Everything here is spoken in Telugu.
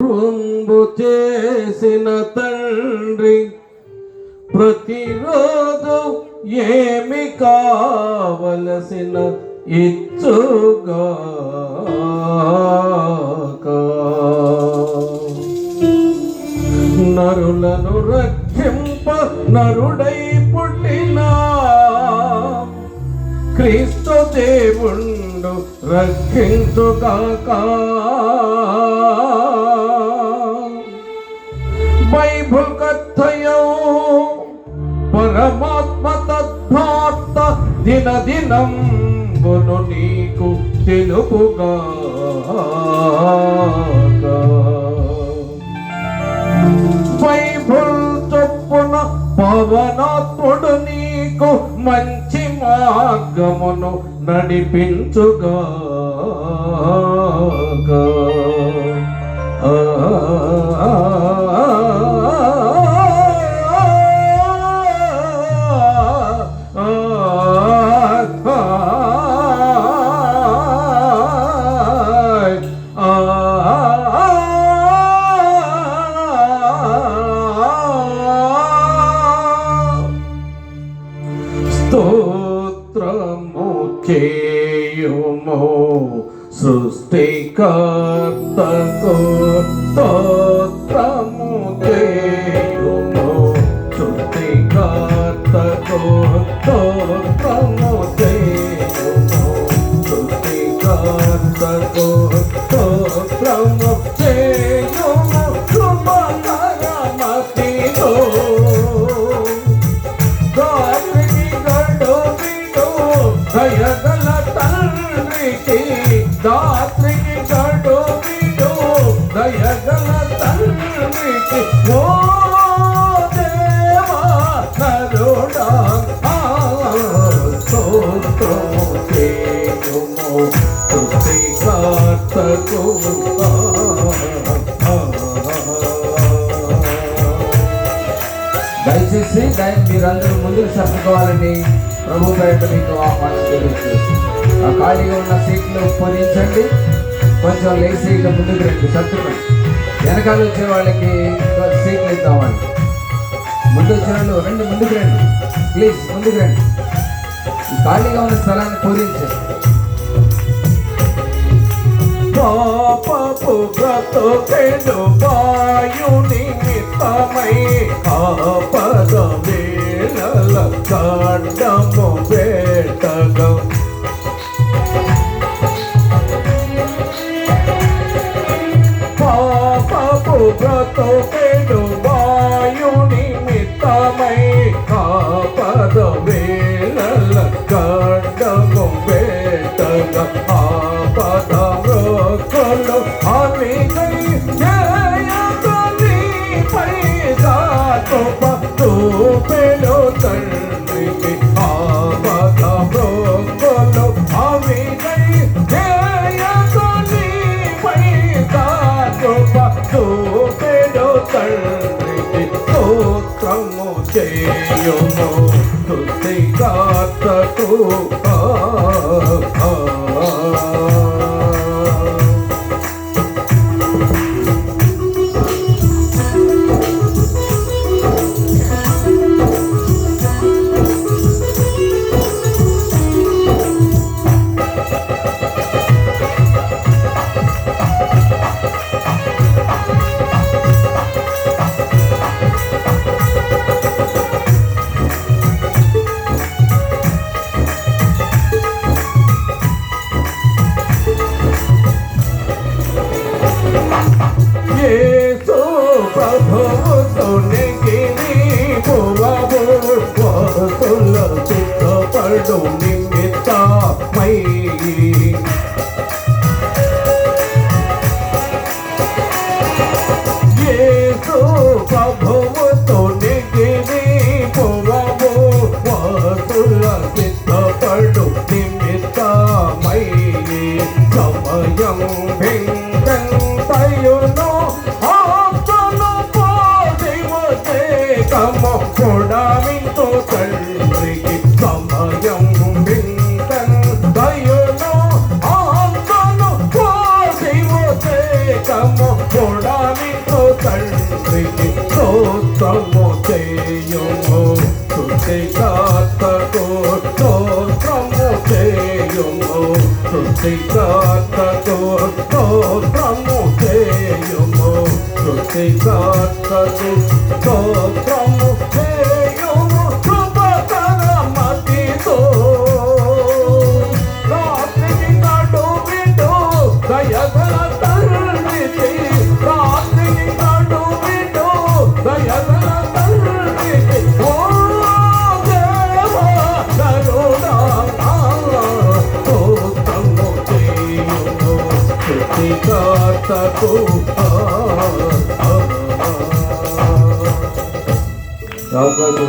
రుంబు చేసిన తండ్రి ప్రతిరోజు ఏమి కావలసిన ఇచ్చుగాక. నరులను రక్షింప నరుడై పుట్టిన క్రీస్తు దేవుండు రక్షించుగాక. బైబుల్ కథయో పరమాత్మ తద్వార్త దినదినం బును నీకు తెలుపుగాక. బైబుల్ చొప్పున పవనాత్ముడు నీకు మంచి మార్గమును నడిపించుగాక. స్తోత్రము చేయుము సృష్టికర్తకు, స్తోత్రము చేయుము సృష్టికర్తకు, స్తోత్రము చేయుము సృష్టికర్తకు, స్తోత్రము చేయుము కృపకరమతితో. దయగల తండ్రికి దాత్రికి గడు విడు, దయగల తండ్రికి ఓ దేవా నరుడా స్తోత్రము చేయుము సృష్టికర్తకు. దయచేసి మీరందరూ ముందుకు చెప్పుకోవాలని ప్రభు పేరిట మీకు ఆహ్వానం తెలుస్తుంది. ఆ ఖాళీగా ఉన్న సీట్లు పొందించండి, కొంచెం లేచి ఇట్లా ముందుకు రండి. సత్తుగా వెనకాల వచ్చే వాళ్ళకి సీట్లు ఇద్దామండి. ముందు వచ్చిన వాళ్ళు రండి, ముందుకు రండి ప్లీజ్, ముందుకు రండి. ఈ ఖాళీగా ఉన్న స్థలాన్ని పూరించండి. పాపపు బ్రతుకెడు వాయు నిమిత్తమై ఆపద వేళల కాండము వేటగా. పాపపు బ్రతుకెడు వాయు నిమిత్తమై ఆపద వేళల కాండము వేటగా. ఆపద మృక్కులు అవిగై జయగలిపై దాటుప తూపెడు తండ్రికి. ఆపద మృక్కులు అవిగై జయగలిపై దాటుప తూపెడు తండ్రికి. స్తోత్రము చేయుము సృష్టికర్తకు. యేసు ప్రభువుతో నెగిరి పువ్వు వాసుల చిత్తపడు నిమిత్తమై. యేసు ప్రభువుతో నెగిరి పువ్వు వాసుల చిత్తపడు నిమిత్తమై. సమయం భింగంతయును ఆప్తను పోదివతే కము కొడామితో తండ్రికి. సమయం భింగంతయును ఆప్తను పోదివతే కము కొడామి సృష్టికర్తకు స్తోత్రము చేయుము కృపకర మతితో. రాత్రికి నడు విడు దయగల తండ్రికి, రాత్రికి నడు విడు దయగల తండ్రికి, ఓ దేవా కరుణా స్తోత్రము చేయుము సృష్టికర్తకు. రావు గారు